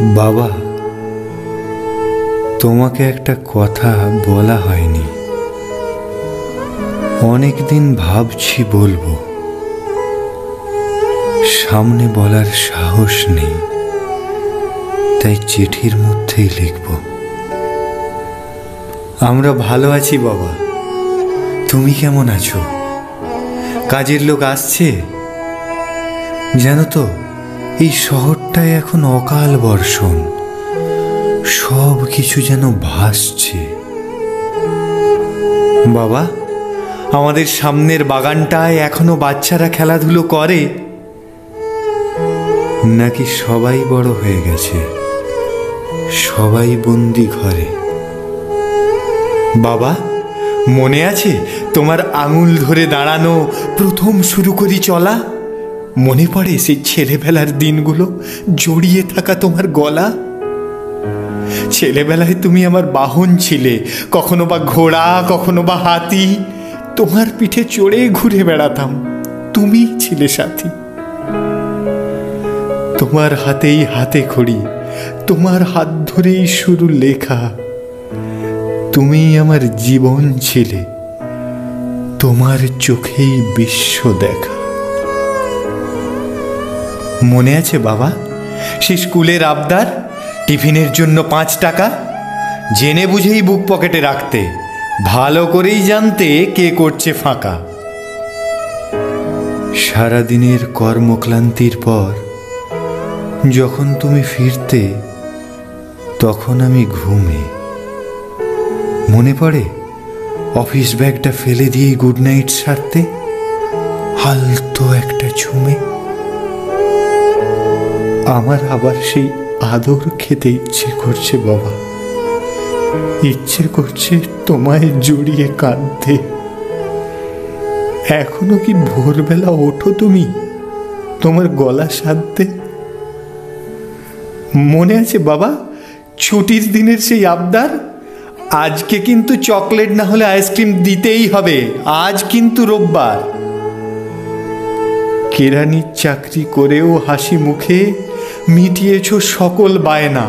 বাবা, তোমাকে একটা কথা বলা হয়নি। অনেকদিন ভাবছি বলবো, সামনে বলার সাহস নেই, তাই চিঠির মধ্যেই লিখব। আমরা ভালো আছি বাবা, তুমি কেমন আছো? কাজের লোক আসছে? জানো তো, এই শহরটায় এখন অকাল বর্ষণ, সব কিছু যেন ভাসছে। বাবা, আমাদের সামনের বাগানটায় এখনো বাচ্চারা খেলাধুলো করে, নাকি সবাই বড় হয়ে গেছে, সবাই বন্দি ঘরে? বাবা, মনে আছে তোমার আঙুল ধরে দাঁড়ানো, প্রথম শুরু করি চলা? মনে পড়ে সেই ছেলেবেলার দিনগুলো, জড়িয়ে থাকা তোমার গলা? ছেলেবেলায় তুমি আমার বাহন ছিলে, কখনো বা ঘোড়া, কখনো বা হাতি। তোমার পিঠে চড়ে ঘুরে বেড়াতাম, তুমি ছিলে সাথী। তোমার হাতেই হাতে খড়ি, তোমার হাত ধরেই শুরু লেখা। তুমি আমার জীবন ছিলে, তোমার চোখেই বিশ্ব দেখা। মনে আছে বাবা, সে স্কুলের আবদার, টিফিনের জন্য 5 টাকা? জেনে বুঝেই বুক পকেটে রাখতে, ভালো করেই জানতে কে করছে ফাঁকা। সারাদিনের কর্মক্লান্তির পর যখন তুমি ফিরতে, তখন আমি ঘুমে। মনে পড়ে অফিস ব্যাগটা ফেলে দিয়ে গুড নাইট সারতে, হালতো একটা ঝুমে। আমার আবার সেই আদর খেতে ইচ্ছে করছে বাবা, ইচ্ছে করছে তোমায় জড়িয়ে কাঁদতে। এখনো কি ভোরবেলা ওঠো তুমি তোমার গলা সাধতে? মনে আছে বাবা, ছুটির দিনের সেই আবদার, আজকে কিন্তু চকলেট না হলে আইসক্রিম দিতেই হবে, আজ কিন্তু রোববার। কেরানির চাকরি করেও হাসি মুখে মিটিয়েছ সকল বায়না।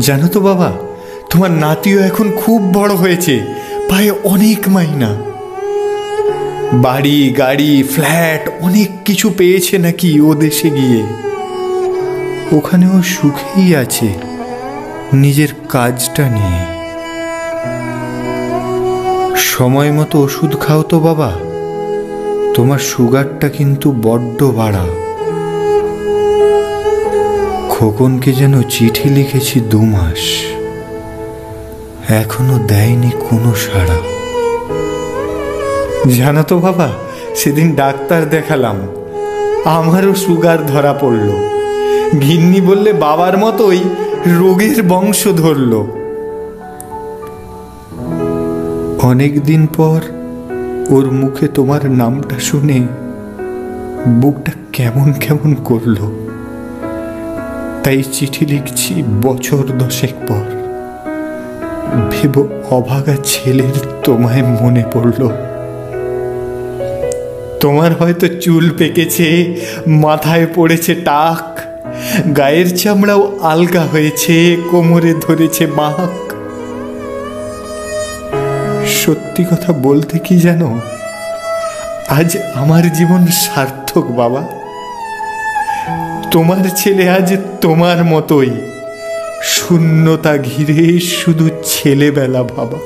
জানো তো বাবা, তোমার নাতিও এখন খুব বড় হয়েছে, পায়ে অনেক মাইনা। বাড়ি, গাড়ি, ফ্ল্যাট অনেক কিছু পেয়েছে নাকি ও দেশে গিয়ে। ওখানেও সুখেই আছে নিজের কাজটা নিয়ে। সময় মতো ওষুধ খাও তো বাবা, তোমার সুগারটা কিন্তু বড্ড বাড়া। খোকনকে যেন চিঠি লিখেছি 2 মাস, এখনো দেয়নি কোনো সাড়া। জানো তো বাবা, সেদিন ডাক্তার দেখালাম, আমারও সুগার ধরা পড়ল। গিন্নি বললে বাবার মতোই রোগের বংশ ধরল। অনেকদিন পর ওর মুখে তোমার নামটা শুনে বুকটা কেমন কেমন করলো। তাই চিঠি লিখছি বছর 10 পর, ভেব অভাগা ছেলের তোমায় মনে পড়ল। তোমার হয়তো চুল পেকেছে, মাথায় পড়েছে টাক, গায়ের চামড়াও আলগা হয়েছে, কোমরে ধরেছে বাঁক। সত্যি কথা বলতে কি জানো, আজ আমার জীবন সার্থক বাবা। তোমার ছেলে আজ তোমার মতোই, শূন্যতা ঘিরে শুধু ছেলেবেলা ভাবা।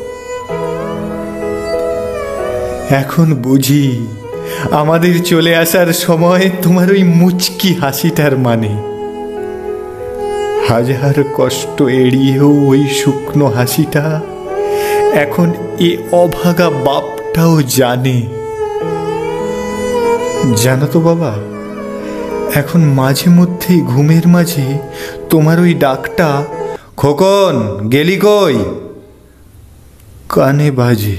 এখন বুঝি আমাদের চলে আসার সময় তোমার ওই মুচকি হাসিটার মানে। হাজার কষ্ট এড়িয়েও ওই শুকনো হাসিটা এখন এ অভাগা বাপটাও জানে। জানো তো বাবা, এখন মাঝে মধ্যেই ঘুমের মাঝে তোমার ওই ডাকটা, খোকন গেলি কই, কানে বাজে।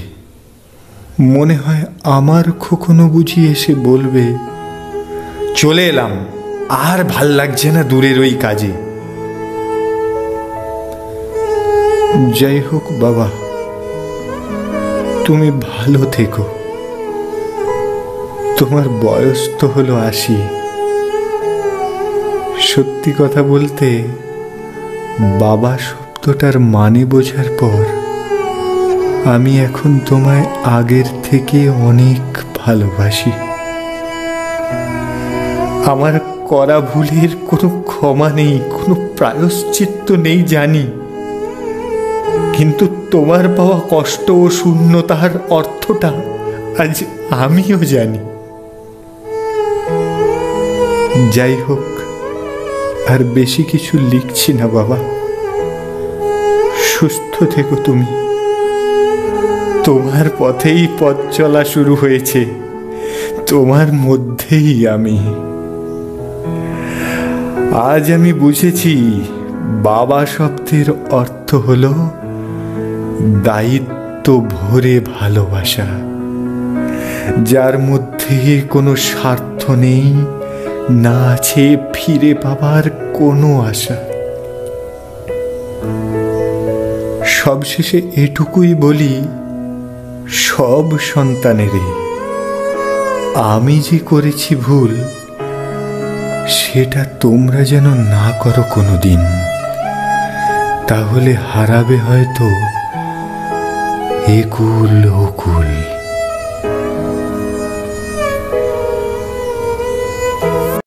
মনে হয় আমার খোকনও বুঝি এসে বলবে, চলে এলাম, আর ভাল লাগছে না দূরের ওই কাজে। যাই হোক বাবা, তুমি ভালো থেকো। তোমার বয়স তো হলো 80, সত্যি কথা বলতে, বাবা শব্দটার মানে বোঝার পর আমি এখন তোমায় আগের থেকে অনেক ভালোবাসি। আমার করা ভুলের কোনো ক্ষমা নেই, কোনো প্রায়শ্চিত্ত নেই জানি, কিন্তু তোমার পাওয়া কষ্ট ও শূন্যতার অর্থটা আজ আমিও জানি। যাই হোক, আর বেশি কিছু লিখছি না বাবা। সুস্থ থেকো তুমি। তোমার পথেই পথ চলা শুরু হয়েছে, তোমার মধ্যেই আমি। আজ আমি বুঝেছি বাবা শব্দের অর্থ হলো দায়িত্ব ভরে ভালোবাসা, যার মধ্যে কোনো স্বার্থ নেই, না আছে ফিরে পাবার কোনো আশা। সবশেষে এটুকুই বলি সব সন্তানেরে, আমি যে করেছি ভুল সেটা তোমরা যেন না করো কোনোদিন, তাহলে হারাবে হয়তো একুল ওকুল।